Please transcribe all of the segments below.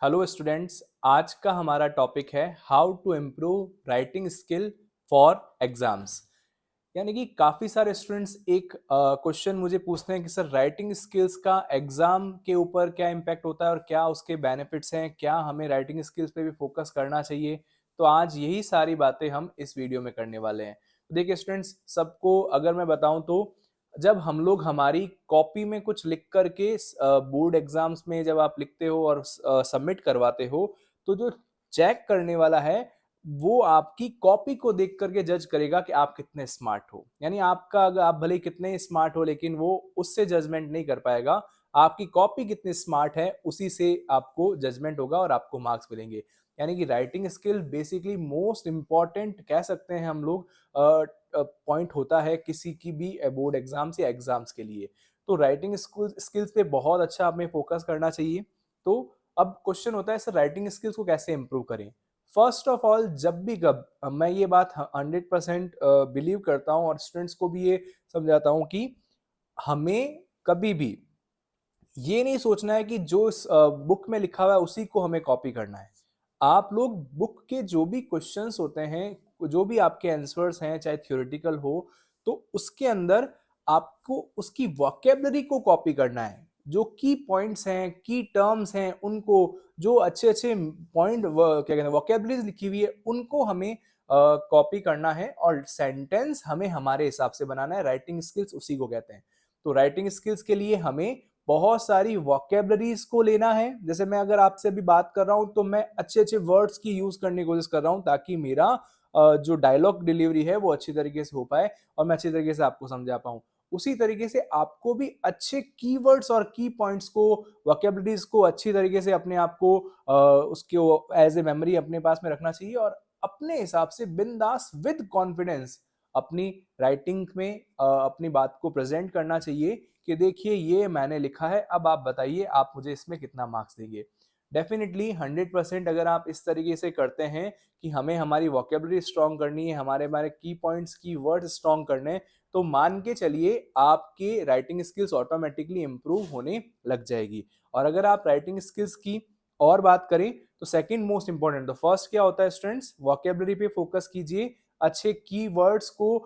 Hello students, आज का हमारा टॉपिक है how to improve writing skill for exams. यानी कि काफ़ी सारे स्टूडेंट्स एक क्वेश्चन मुझे पूछते हैं कि सर राइटिंग स्किल्स का एग्जाम के ऊपर क्या इम्पैक्ट होता है और क्या उसके बेनिफिट्स हैं, क्या हमें राइटिंग स्किल्स पे भी फोकस करना चाहिए। तो आज यही सारी बातें हम इस वीडियो में करने वाले हैं। तो देखिए स्टूडेंट्स, सबको अगर मैं बताऊं तो जब हम लोग हमारी कॉपी में कुछ लिख करके बोर्ड एग्जाम्स में जब आप लिखते हो और सबमिट करवाते हो, तो जो चेक करने वाला है वो आपकी कॉपी को देख करके जज करेगा कि आप कितने स्मार्ट हो। यानी आपका, अगर आप भले कितने स्मार्ट हो, लेकिन वो उससे जजमेंट नहीं कर पाएगा। आपकी कॉपी कितनी स्मार्ट है उसी से आपको जजमेंट होगा और आपको मार्क्स मिलेंगे। यानी कि writing skill basically most important कह सकते हैं हम लोग पॉइंट होता है किसी की भी बोर्ड एग्जाम्स या एग्जाम्स के लिए। तो राइटिंग स्किल्स पे बहुत अच्छा हमें फोकस करना चाहिए। तो अब क्वेश्चन होता है सर राइटिंग स्किल्स को कैसे इंप्रूव करें। फर्स्ट ऑफ ऑल, जब भी कब मैं ये बात 100% बिलीव करता हूँ और स्टूडेंट्स को भी ये समझाता हूँ कि हमें कभी भी ये नहीं सोचना है कि जो इस बुक में लिखा हुआ है उसी को हमें कॉपी करना है। आप लोग बुक के जो भी क्वेश्चंस होते हैं, जो भी आपके आंसर्स हैं, चाहे थ्योरेटिकल हो, तो उसके अंदर आपको उसकी वोकेबलरी को कॉपी करना है। जो की पॉइंट्स हैं, की टर्म्स हैं, उनको, जो अच्छे अच्छे पॉइंट क्या कहते हैं वोकेबलरीज लिखी हुई है, उनको हमें कॉपी करना है और सेंटेंस हमें हमारे हिसाब से बनाना है। राइटिंग स्किल्स उसी को कहते हैं। तो राइटिंग स्किल्स के लिए हमें बहुत सारी वोकेबलरीज को लेना है। जैसे मैं अगर आपसे अभी बात कर रहा हूं तो मैं अच्छे अच्छे वर्ड्स की यूज करने की कोशिश कर रहा हूं ताकि मेरा जो डायलॉग डिलीवरी है वो अच्छी तरीके से हो पाए और मैं अच्छी तरीके से आपको समझा पाऊं। उसी तरीके से आपको भी अच्छे कीवर्ड्स और की पॉइंट्स को, वोकेबलरीज को अच्छी तरीके से अपने आप को उसको एज ए मेमोरी अपने पास में रखना चाहिए और अपने हिसाब से बिंदास विद कॉन्फिडेंस अपनी राइटिंग में अपनी बात को प्रेजेंट करना चाहिए कि देखिए ये मैंने लिखा है, अब आप बताइए आप मुझे इसमें कितना मार्क्स देंगे। डेफिनेटली 100% अगर आप इस तरीके से करते हैं कि हमें हमारी वोकेबलरी स्ट्रॉन्ग करनी है, हमारे हमारे की पॉइंट्स की वर्ड स्ट्रॉन्ग करने हैं, तो मान के चलिए आपके राइटिंग स्किल्स ऑटोमेटिकली इंप्रूव होने लग जाएगी। और अगर आप राइटिंग स्किल्स की और बात करें तो सेकंड मोस्ट इंपॉर्टेंट, तो फर्स्ट क्या होता है स्टूडेंट्स, वोकेबलरी पे फोकस कीजिए, अच्छे कीवर्ड्स को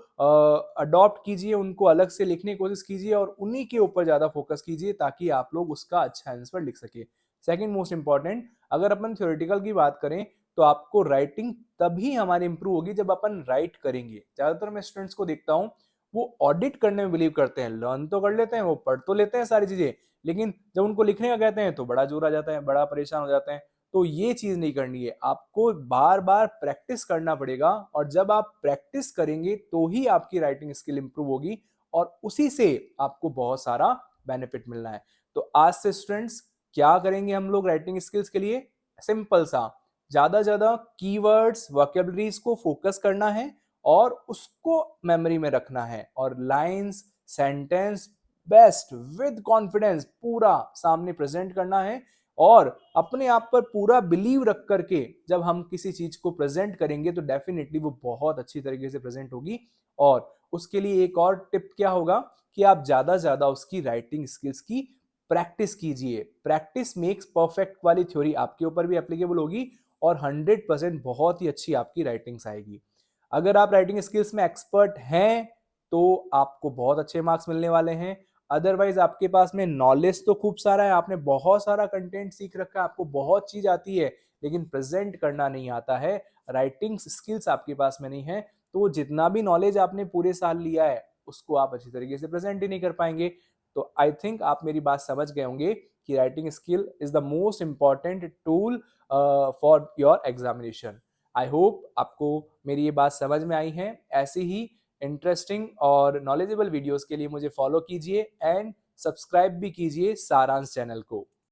अडॉप्ट कीजिए, उनको अलग से लिखने की कोशिश कीजिए और उन्हीं के ऊपर ज्यादा फोकस कीजिए ताकि आप लोग उसका अच्छा आंसर लिख सके। सेकंड मोस्ट इंपॉर्टेंट, अगर अपन थ्योरेटिकल की बात करें तो आपको राइटिंग तभी हमारी इंप्रूव होगी जब अपन राइट करेंगे। ज्यादातर मैं स्टूडेंट्स को देखता हूँ वो ऑडिट करने में बिलीव करते हैं, लर्न तो कर लेते हैं, वो पढ़ तो लेते हैं सारी चीजें, लेकिन जब उनको लिखने का कहते हैं तो बड़ा जोर आ जाता है, बड़ा परेशान हो जाते हैं। तो ये चीज नहीं करनी है, आपको बार बार प्रैक्टिस करना पड़ेगा और जब आप प्रैक्टिस करेंगे तो ही आपकी राइटिंग स्किल इंप्रूव होगी और उसी से आपको बहुत सारा बेनिफिट मिलना है। तो आज से स्टूडेंट्स क्या करेंगे हम लोग राइटिंग स्किल्स के लिए, सिंपल सा, ज्यादा कीवर्ड्स वोकेबलरीज को फोकस करना है और उसको मेमोरी में रखना है और lines sentence best with confidence पूरा सामने प्रेजेंट करना है और अपने आप पर पूरा बिलीव रख करके जब हम किसी चीज को प्रेजेंट करेंगे तो डेफिनेटली वो बहुत अच्छी तरीके से प्रेजेंट होगी। और उसके लिए एक और टिप क्या होगा कि आप ज्यादा ज्यादा उसकी राइटिंग स्किल्स की प्रैक्टिस कीजिए। प्रैक्टिस मेक्स परफेक्ट वाली थ्योरी आपके ऊपर भी एप्लीकेबल होगी और 100% बहुत ही अच्छी आपकी राइटिंग्स आएगी। अगर आप राइटिंग स्किल्स में एक्सपर्ट हैं तो आपको बहुत अच्छे मार्क्स मिलने वाले हैं। अदरवाइज आपके पास में नॉलेज तो खूब सारा है, आपने बहुत सारा कंटेंट सीख रखा है, आपको बहुत चीज आती है, लेकिन प्रेजेंट करना नहीं आता है, राइटिंग स्किल्स आपके पास में नहीं है, तो जितना भी नॉलेज आपने पूरे साल लिया है उसको आप अच्छी तरीके से प्रेजेंट ही नहीं कर पाएंगे। तो आई थिंक आप मेरी बात समझ गए होंगे कि writing skill is the most important tool for your examination. I hope आपको मेरी ये बात समझ में आई है। ऐसी ही इंटरेस्टिंग और नॉलेजेबल वीडियोस के लिए मुझे फॉलो कीजिए एंड सब्सक्राइब भी कीजिए सारांश चैनल को।